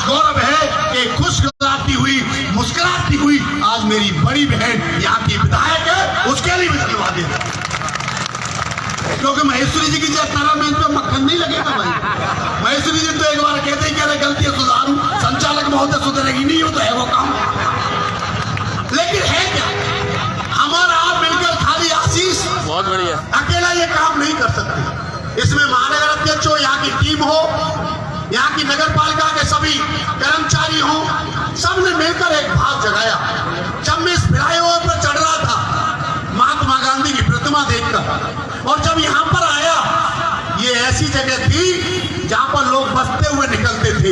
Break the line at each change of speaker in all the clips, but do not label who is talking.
गौरव है कि खुशगुलाती हुई मुस्कुराती हुई आज मेरी बड़ी बहन यहाँ की विधायक है, उसके लिए भी धन्यवाद देता हूं। क्योंकि महेश्वरी जी की तरह में इन पे मक्खन नहीं लगेगा भाई। महेश्वरी जी तो एक बार कहते ही कह रहे गलतियां सुधारू, संचालक महोदय सुधरेगी नहीं, हो तो है वो काम। लेकिन है क्या, हमारा आप मिलकर खाली आशीष
बहुत बढ़िया
अकेला ये काम नहीं कर सकते। इसमें महानगर अध्यक्ष हो, यहाँ की टीम हो, यहाँ की नगर पालिका के सभी कर्मचारी हो, सबने मिलकर एक भाव जगाया। जब मैं इस फ्लाईओवर पर चढ़ रहा था महात्मा गांधी की प्रतिमा देखकर, और जब यहाँ पर आया, ये ऐसी जगह थी जहां पर लोग बसते हुए निकलते थे।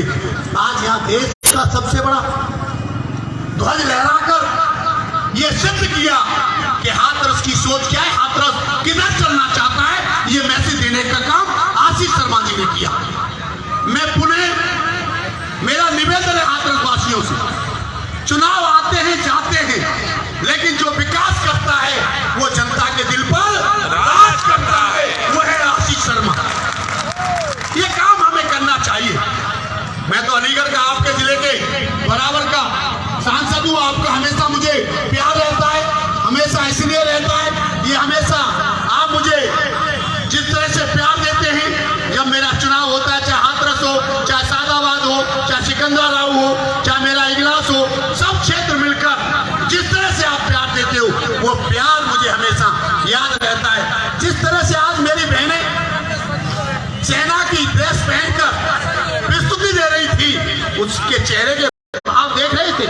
आज यहाँ देश का सबसे बड़ा ध्वज लहराकर ये सिद्ध किया कि हाथरस की सोच क्या है, हाथरस किधर चलना चाहता है, ये मैसेज देने का काम आशीष शर्मा जी ने किया। मैं पुनः, मेरा निवेदन है हाथरस वासियों से, चुनाव आते हैं जाते हैं, लेकिन जो विकास करता है वो जनता के दिल पर राज करता है, वो है आशीष शर्मा। ये काम हमें करना चाहिए। मैं तो अलीगढ़ का, आपके जिले के बराबर का सांसद हूं, आपका हमेशा मुझे प्यार रहता है, हमेशा इसलिए रहता है, ये हमेशा आप मुझे जिस तरह से प्यार देते हैं, जब मेरा चुनाव होता है, चाहे हाथरस हो, चाहे सादाबाद हो, चाहे सिकंदराबाद हो, चाहे मेरा इगलास हो, सब क्षेत्र मिलकर जिस तरह से आप प्यार देते हो, वो प्यार मुझे हमेशा याद रहता है। जिस तरह से आज मेरी बहनें सेना की ड्रेस पहनकर प्रस्तुति दे रही थी, उसके चेहरे के भाव देख रहे थे,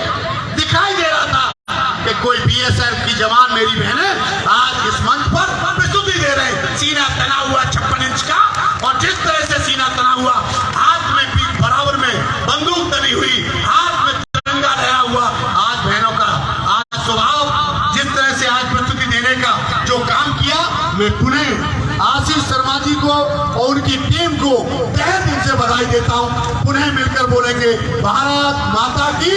दिखाई दे रहा था कि कोई बीएसएफ की जवान मेरी बहनें आज इस मंच पर प्रस्तुति दे रहे हैं। सीना तना हुआ 56 इंच का, और जिस तरह से सीना तना हुआ, हाथ में पीठ बराबर में बंदूक तनी हुई, हाथ में तिरंगा लहरा हुआ, आज बहनों का आज स्वभाव, जिस तरह से आज प्रस्तुति देने का जो काम किया, मैं पुनः आशीष शर्मा जी को और उनकी टीम को तहे दिल से बधाई देता हूं। पुनः मिलकर बोलेंगे भारत माता की,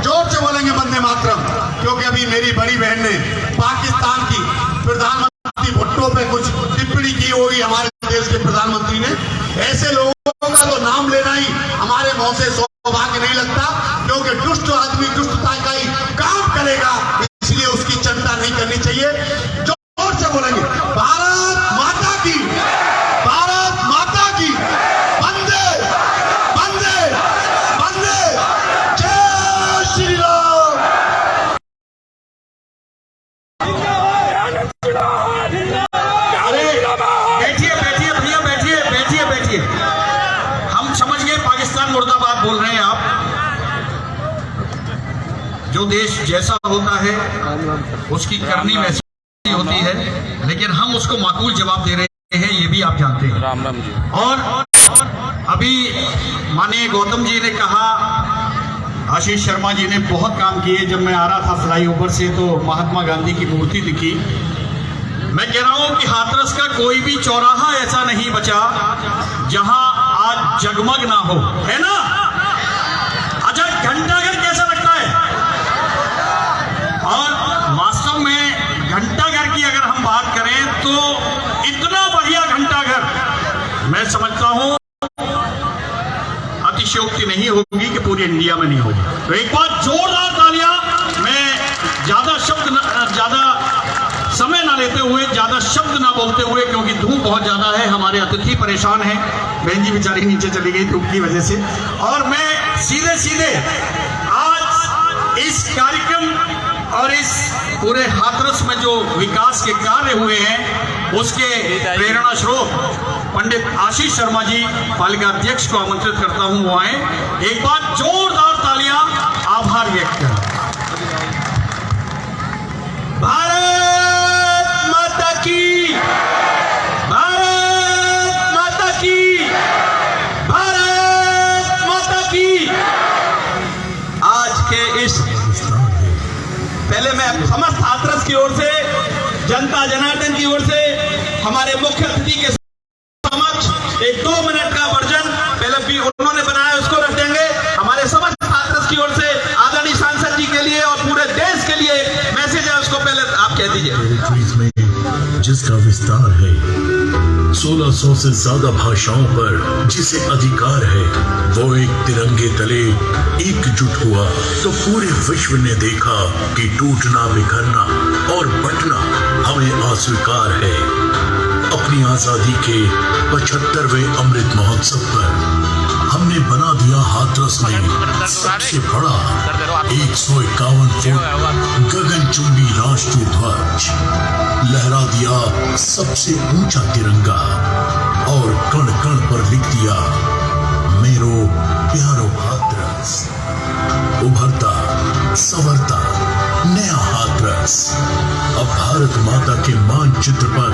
जोर से बोलेंगे वंदे मातरम। क्योंकि अभी मेरी बड़ी बहन ने पाकिस्तान की प्रधानमंत्री भुट्टो पे कुछ टिप्पणी की होगी, हमारे देश के प्रधानमंत्री ने। ऐसे लोगों का तो नाम लेना ही हमारे मुंह से सौभाग्य नहीं लगता, क्योंकि दुष्ट आदमी दुष्टता का ही काम करेगा, इसलिए उसकी चिंता नहीं करनी चाहिए। जोर से बोलेंगे भारत माता की, भारत माता की, वंदे वंदे वंदे, जय श्री राम।
बैठिए बैठिए भैया, बैठिए बैठिए बैठिए। हम समझ गए पाकिस्तान मुर्दाबाद बोल रहे हैं आप। जो देश जैसा होता है उसकी करनी वैसी होती है, लेकिन हम उसको माकूल जवाब दे रहे हैं, ये भी आप जानते हैं।
राम राम जी।
और अभी माननीय गौतम जी ने कहा, आशीष शर्मा जी ने बहुत काम किए। जब मैं आ रहा था फ्लाईओवर से तो महात्मा गांधी की मूर्ति दिखी। मैं कह रहा हूं कि हाथरस का कोई भी चौराहा ऐसा नहीं बचा जहां आज जगमग ना हो, है ना? अच्छा, घंटाघर कैसा लगता है? और वास्तव में घंटाघर की अगर हम बात करें तो इतना बढ़िया घंटाघर मैं समझता हूं अतिशयोक्ति नहीं होगी कि पूरे इंडिया में नहीं होगी। तो एक बार जोरदार तालियां। मैं ज्यादा समय ना लेते हुए, ज्यादा शब्द ना बोलते हुए, क्योंकि धूप बहुत ज्यादा है, हमारे अतिथि परेशान हैं, बहन जी बेचारी नीचे चली गई धूप की वजह से, और मैं सीधे सीधे आज इस कार्यक्रम और इस पूरे हाथरस में जो विकास के कार्य हुए हैं उसके प्रेरणा स्रोत पंडित आशीष शर्मा जी पालिका अध्यक्ष को आमंत्रित करता हूं, वो आए। एक बार जोरदार तालियां, आभार व्यक्त करें। भारत माता की, भारत माता की, भारत माता की। आज के इस, पहले मैं समस्त हाथरस की ओर से, जनता जनार्दन की ओर से, हमारे मुख्य अतिथि के समक्ष एक 2 मिनट का वर्जन पहले भी उन्होंने बनाया, उसको रख देंगे। हमारे समस्त हाथरस की ओर से आदरणीय सांसद जी के लिए और पूरे देश के लिए मैसेज है, उसको पहले आप कह दीजिए।
जिसका विस्तार है
1600 से ज्यादा भाषाओं पर जिसे अधिकार है, वो एक तिरंगे तले एकजुट हुआ तो पूरे विश्व ने देखा कि टूटना, बिखरना और बंटना हमें अस्वीकार है। अपनी आजादी के 75वें अमृत महोत्सव पर हमने बना दिया हाथरस में सबसे बड़ा 151 फुट गगनचुंबी राष्ट्रीय ध्वज, लहरा दिया सबसे ऊंचा तिरंगा और कण कण पर लिख दिया मेरो प्यारो हाथरस। उभरता, संवरता नया हाथरस अब भारत माता के मानचित्र पर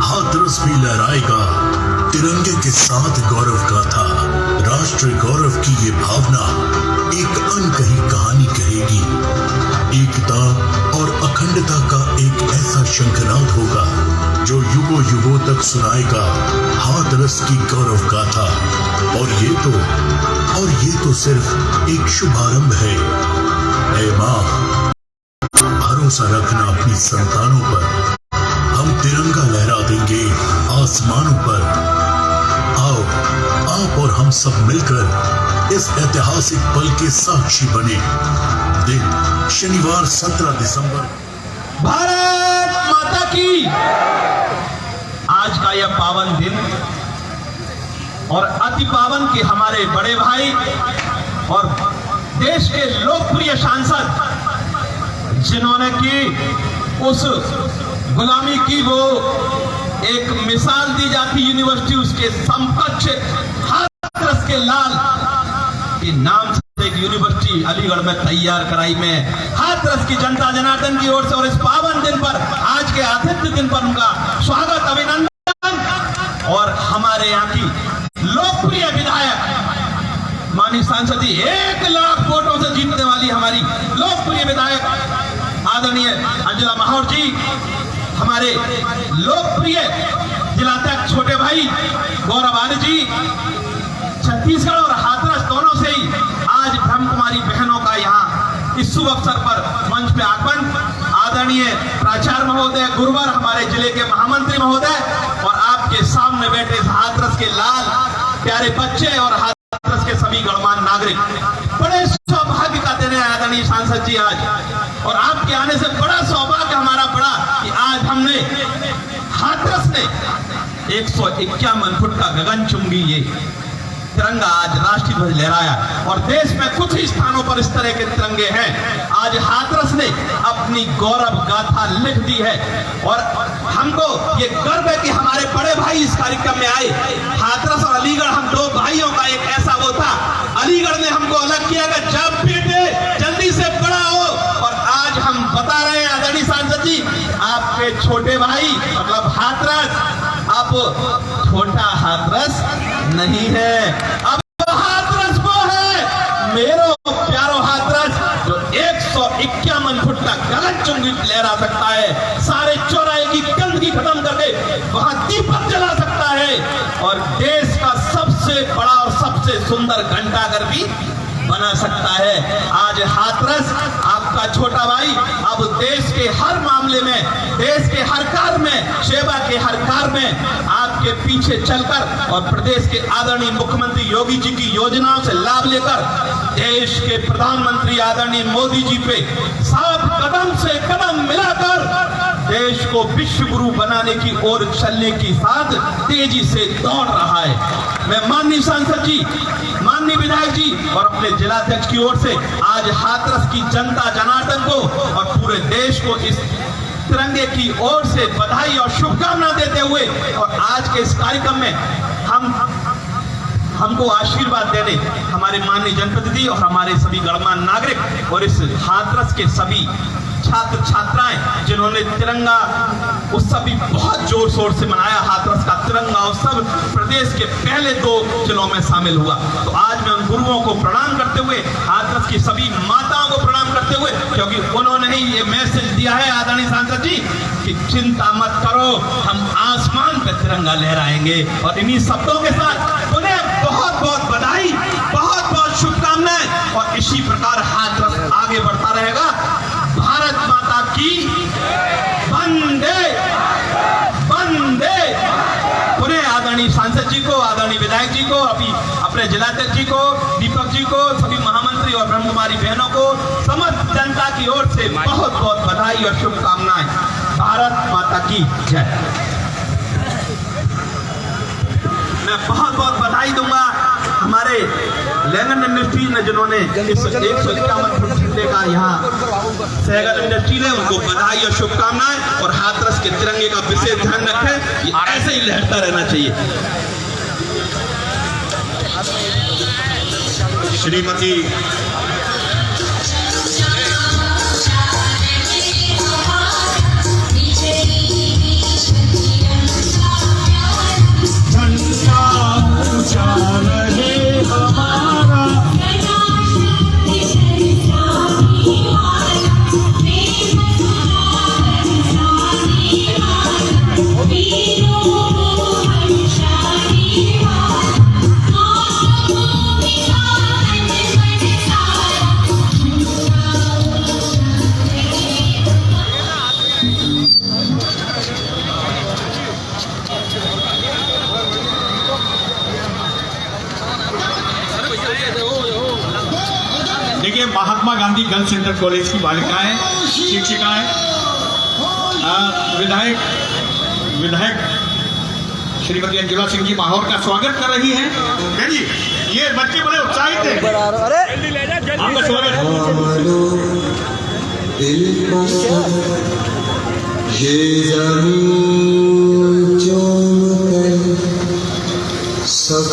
हाथरस भी लहराएगा तिरंगे के साथ गौरव गाथा। राष्ट्रीय गौरव की ये भावना एक अनकही कहानी कहेगी। एकता और अखंडता का एक ऐसा शंखनाद होगा जो युगों युगों तक सुनाएगा हाथरस की गौरव गाथा। और ये तो सिर्फ एक शुभारंभ है। ऐ माँ, भरोसा रखना अपनी संतानों पर, हम तिरंगा लहरा देंगे आसमानों पर। आओ, आप और हम सब मिलकर इस ऐतिहासिक पल के साक्षी बने। दिन शनिवार 17 दिसंबर।
भारत माता की। आज का यह पावन दिन और अति पावन के हमारे बड़े भाई और देश के लोकप्रिय सांसद जिन्होंने की उस गुलामी की वो एक मिसाल दी जाती यूनिवर्सिटी, उसके समकक्ष हाथरस के लाल के नाम से एक यूनिवर्सिटी अलीगढ़ में तैयार कराई में हाथरस की जनता जनार्दन की ओर से। और इस पावन दिन पर, आज के आतिथ्य दिन पर उनका स्वागत, अभिनंदन। और हमारे यहाँ की लोकप्रिय विधायक माननीय सांसद जी, 1 लाख वोटों से जीतने वाली हमारी लोकप्रिय विधायक आदरणीय अंजुला माहौर जी, हमारे लोकप्रिय जिलाध्यक्ष छोटे भाई गौरव आर्य जी, छत्तीसगढ़ और हाथरस दोनों से ही आज ब्रह्म कुमारी बहनों का यहाँ इस शुभ अवसर पर मंच पे आगमन। आदरणीय प्राचार्य महोदय, गुरुवर, हमारे जिले के महामंत्री महोदय और आपके सामने बैठे हाथरस के लाल प्यारे बच्चे और हाथरस के सभी गणमान्य नागरिक, बड़े सौभाग्य का दिन है आदरणीय सांसद जी आज। और आपके आने से बड़ा सौभाग्य हमारा बड़ा कि आज हमने हाथरस ने 151 फुट का गगनचुंबी ये तिरंगा आज राष्ट्रीय ध्वज लहराया। और देश में कुछ ही स्थानों पर इस तरह के तिरंगे हैं। आज हाथरस ने अपनी गौरव गाथा लिख दी है और हमको ये गर्व है कि हमारे बड़े भाई इस कार्यक्रम में आए। हाथरस और अलीगढ़ हम दो भाइयों का एक ऐसा वो था, अलीगढ़ ने हमको अलग किया कि जब बेटे जल्दी से बड़ा हो। और आज हम बता रहे हैं आदरणीय सांसद जी, आपके छोटे भाई मतलब हाथरस अब छोटा हाथरस नहीं है, अब हाथरस वो है मेरो प्यारो हाथरस जो 151 फुट का गगनचुंबी लहरा सकता है, सारे चौराहे की गंदगी खत्म करके वहां दीपक जला सकता है और देश का सबसे बड़ा और सबसे सुंदर घंटाघर भी बना सकता है। आज हाथरस आपका छोटा भाई अब देश के हर मामले में, देश के हर कार्य में, सेवा के हर कार्य में आपके पीछे चलकर और प्रदेश के आदरणीय मुख्यमंत्री योगी जी की योजनाओं से लाभ लेकर देश के प्रधानमंत्री आदरणीय मोदी जी पे साथ कदम से कदम मिलाकर देश को विश्व गुरु बनाने की ओर चलने की साथ तेजी से दौड़ रहा है। मैं माननीय सांसद जी, माननीय विधायक जी और अपने जिलाध्यक्ष की ओर से आज हाथरस की जनता जनार्दन को और पूरे देश को इस तिरंगे की ओर से बधाई और शुभकामना देते हुए और आज के इस कार्यक्रम में हमको आशीर्वाद देने हमारे माननीय जनप्रतिनिधि और हमारे सभी गणमान्य नागरिक और इस हाथरस के सभी छात्र छात्राएं जिन्होंने तिरंगा उत्सव भी बहुत जोर शोर से मनाया। हाथरस का तिरंगा उत्सव प्रदेश के पहले 2 जिलों में शामिल हुआ। तो आज मैं उन गुरुओं को प्रणाम करते हुए, हाथरस की सभी माताओं को प्रणाम करते हुए, क्योंकि उन्होंने ही ये मैसेज दिया है आदरणीय सांसद जी कि चिंता मत करो, हम आसमान पे तिरंगा लहराएंगे। और इन्हीं शब्दों के साथ उन्हें बहुत बहुत बधाई, बहुत बहुत शुभकामनाएं और इसी प्रकार हाथरस आगे बढ़ता रहेगा। भारत माता की वंदे वंदे। पुणे
लीलाधर जी को, दीपक जी को, सभी महामंत्री और ब्रह्मकुमारी बहनों को, समस्त जनता की ओर से बहुत बहुत बधाई और शुभकामनाएं। भारत माता की जय। मैं बहुत बहुत बधाई दूंगा हमारे लैंगन इंडस्ट्रीज ने, जिन्होंने इस 151 फुट झंडे का यहाँ सहगल इंडस्ट्रीज है, उनको बधाई और शुभकामनाएं। और हाथरस के तिरंगे का विशेष ध्यान रखें, ये ऐसे ही लहरता रहना चाहिए।
श्रीमती देखिए, Mahatma Gandhi girls centre college की बालिकाएं, शिक्षिकाएं, विधायक श्रीमती अंजुला सिंह जी माहौर का स्वागत कर रही हैं। जी, ये बच्चे बड़े उत्साहित हैं। आपका स्वागत है।
ये ज़मीन चूम सब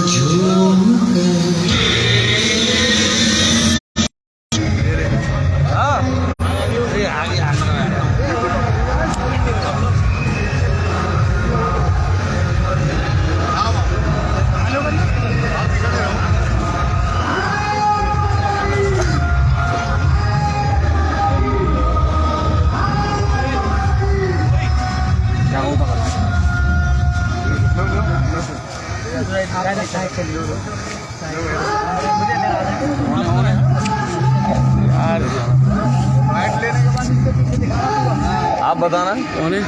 झूम
आप बताना कौन है?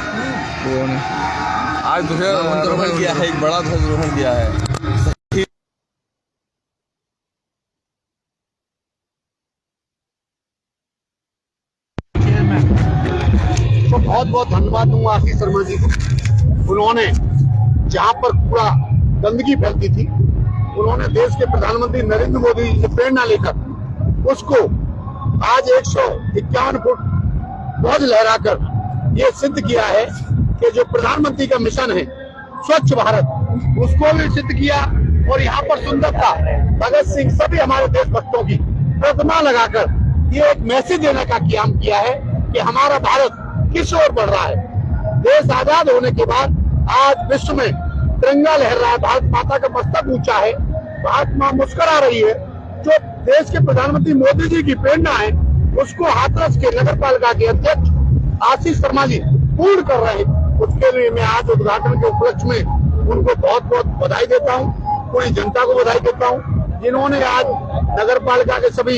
आज ध्वजारोहण किया है, एक बड़ा ध्वजारोहण किया है।
तो बहुत बहुत धन्यवाद दूंगा आशीष शर्मा जी को। उन्होंने जहां पर पूरा गंदगी फैलती थी, उन्होंने देश के प्रधानमंत्री नरेंद्र मोदी जी से प्रेरणा लेकर उसको आज 151 फुट ध्वज लहराकर ये सिद्ध किया है कि जो प्रधानमंत्री का मिशन है स्वच्छ भारत, उसको भी सिद्ध किया। और यहाँ पर सुंदरता भगत सिंह सभी हमारे देशभक्तों की प्रतिमा लगाकर ये एक मैसेज देने का काम किया है कि हमारा भारत किस ओर बढ़ रहा है। देश आजाद होने के बाद आज विश्व में तिरंगा लहर रहा है, भारत माता का मस्तक ऊंचा है, भारत माँ मुस्कुरा रही है। जो देश के प्रधानमंत्री मोदी जी की प्रेरणा है, उसको हाथरस के नगर पालिका के अध्यक्ष आशीष शर्मा जी पूर्ण कर रहे हैं। उसके लिए मैं आज उद्घाटन के उपलक्ष्य में उनको बहुत बहुत बधाई देता हूँ, पूरी जनता को बधाई देता हूँ, जिन्होंने आज नगर पालिका के सभी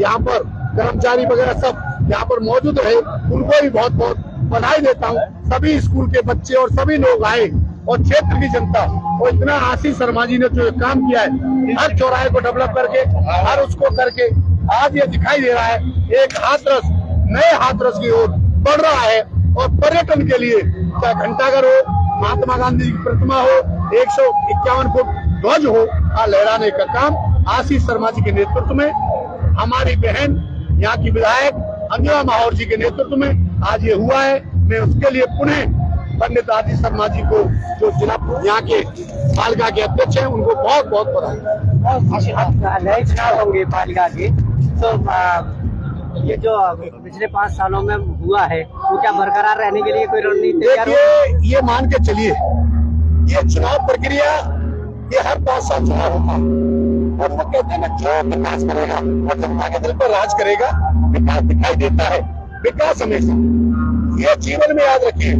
यहाँ पर कर्मचारी वगैरह सब यहाँ पर मौजूद रहे, उनको भी बहुत बहुत बधाई देता हूँ। सभी स्कूल के बच्चे और सभी लोग आए और क्षेत्र की जनता, और इतना आशीष शर्मा जी ने जो काम किया है, हर चौराहे को डेवलप करके, हर उसको करके आज ये दिखाई दे रहा है एक हाथरस नए हाथरस की ओर बढ़ रहा है। और पर्यटन के लिए चाहे घंटाघर हो, महात्मा गांधी की प्रतिमा हो, 151 फुट ध्वज हो, लहराने का काम आशीष शर्मा जी के नेतृत्व में, हमारी बहन यहाँ की विधायक अंजुला माहौर जी के नेतृत्व में आज ये हुआ है। मैं उसके लिए पुनः पंडित आशीष शर्मा जी को, जो जिला यहाँ के पालिका के अध्यक्ष हैं, उनको बहुत बहुत बधाई।
नए चुनाव होंगे पालिका के, तो ये जो पिछले 5 सालों में हुआ है, वो क्या बरकरार रहने के लिए कोई रणनीति तैयार हो?
ये मान के चलिए, ये चुनाव प्रक्रिया ये हर 5 साल चुनाव होता है, और वो कहते हैं ना, जो विकास करेगा और जनता के दिल पर राज करेगा, विकास दिखाई देता है। विकास हमेशा, ये जीवन में याद रखिए,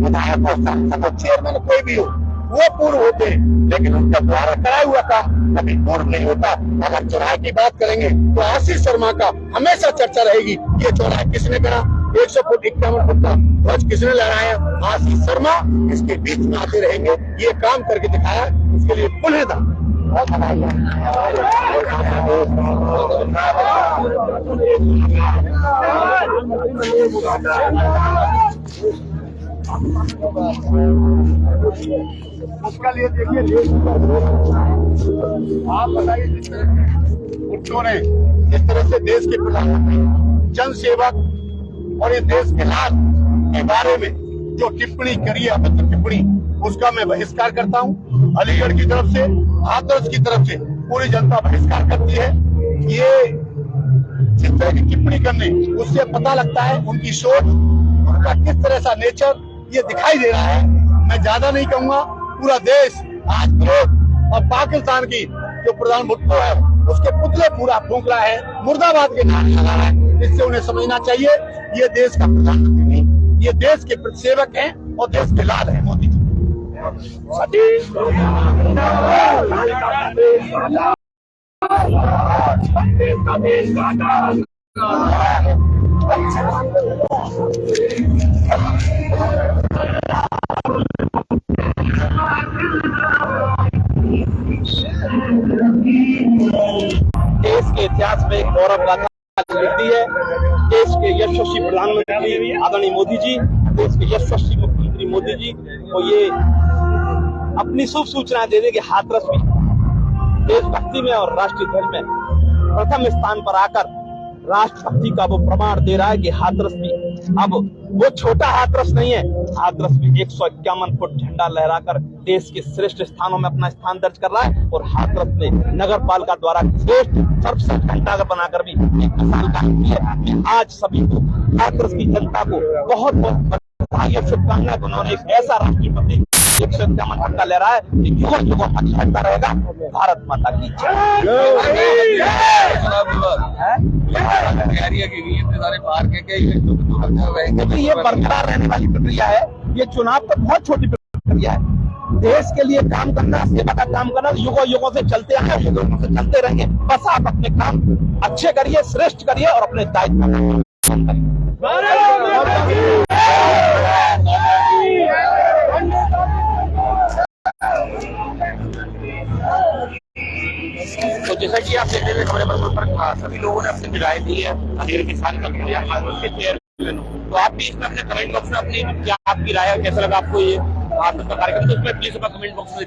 विधायक हो, सांसद हो, चेयरमैन कोई भी हो, वो पूर्व होते हैं, लेकिन उनका द्वारा कराया हुआ काम कभी पूर्व नहीं होता। अगर चौराहे की बात करेंगे तो आशीष शर्मा का हमेशा चर्चा रहेगी, ये चौराहा किसने करा, 100 फुट 51 फुट का ध्वज किसने लहराया? आशीष शर्मा इसके बीच में आते रहेंगे, ये काम करके दिखाया, उसके लिए पुनः बहुत उसका लिए देखिए आप बताइए, जिस तरह ने जिस तरह से देश के प्रधानमंत्री, जन सेवक और ये देश के लाभ के बारे में जो टिप्पणी करी है, अभद्र टिप्पणी, उसका मैं बहिष्कार करता हूँ। अलीगढ़ की तरफ से, हाथरस की तरफ से पूरी जनता बहिष्कार करती है। ये जिस तरह की टिप्पणी करने, उससे पता लगता है उनकी सोच, उनका किस तरह सा नेचर ये दिखाई दे रहा है। मैं ज्यादा नहीं कहूंगा, पूरा देश आज विरोध और पाकिस्तान की जो प्रधान भुट्टो है उसके पुतले पूरा फूंक रहा है, मुर्दाबाद के नारे लगा रहा है। इससे उन्हें समझना चाहिए ये देश का प्रधानमंत्री नहीं, ये देश के सेवक हैं और देश के लाल हैं मोदी जी।
देश के इतिहास में एक गौरव गाथा लिख दी है। देश के यशस्वी प्रधानमंत्री आदरणीय मोदी जी, देश के यशस्वी मुख्यमंत्री मोदी जी को ये अपनी शुभ सूचना देने के हाथरस में देशभक्ति में और राष्ट्रीय ध्वज में प्रथम स्थान पर आकर राष्ट्रभक्ति का वो प्रमाण दे रहा है कि हाथरस में अब वो छोटा हाथरस नहीं है, हाथरस में 151 फुट झंडा लहराकर देश के श्रेष्ठ स्थानों में अपना स्थान दर्ज कर रहा है। और हाथरस में नगर पालिका द्वारा श्रेष्ठ सर्वश्रेष्ठ घंटा बनाकर भी एक मिसाल कायम की है। मैं आज सभी को, हाथरस की जनता को बहुत बहुत बधाई और शुभकामनाएं। उन्होंने एक ऐसा राष्ट्रपति 151 घंटा ले रहा है, युगों युगों तक चलता रहेगा। भारत माता की ये बरकरार रहने वाली प्रक्रिया है। ये चुनाव तो बहुत छोटी प्रक्रिया है। देश के लिए काम करना, सेवा का काम करना युगों युगों से चलते आए, युगों से चलते रहेंगे। बस आप अपने काम अच्छे करिए, श्रेष्ठ करिए और अपने दायित्व
तो जैसा कि आप देख रहे हैं हमारे पर सभी लोगों ने अपनी राय दी है। अंधेरे किसान का तो आप भी इसमें अपने कमेंट बॉक्स में अपनी क्या आपकी राय है, कैसा लगा आपको ये कार्यक्रम, तो उसमें प्लीज अपना कमेंट बॉक्स में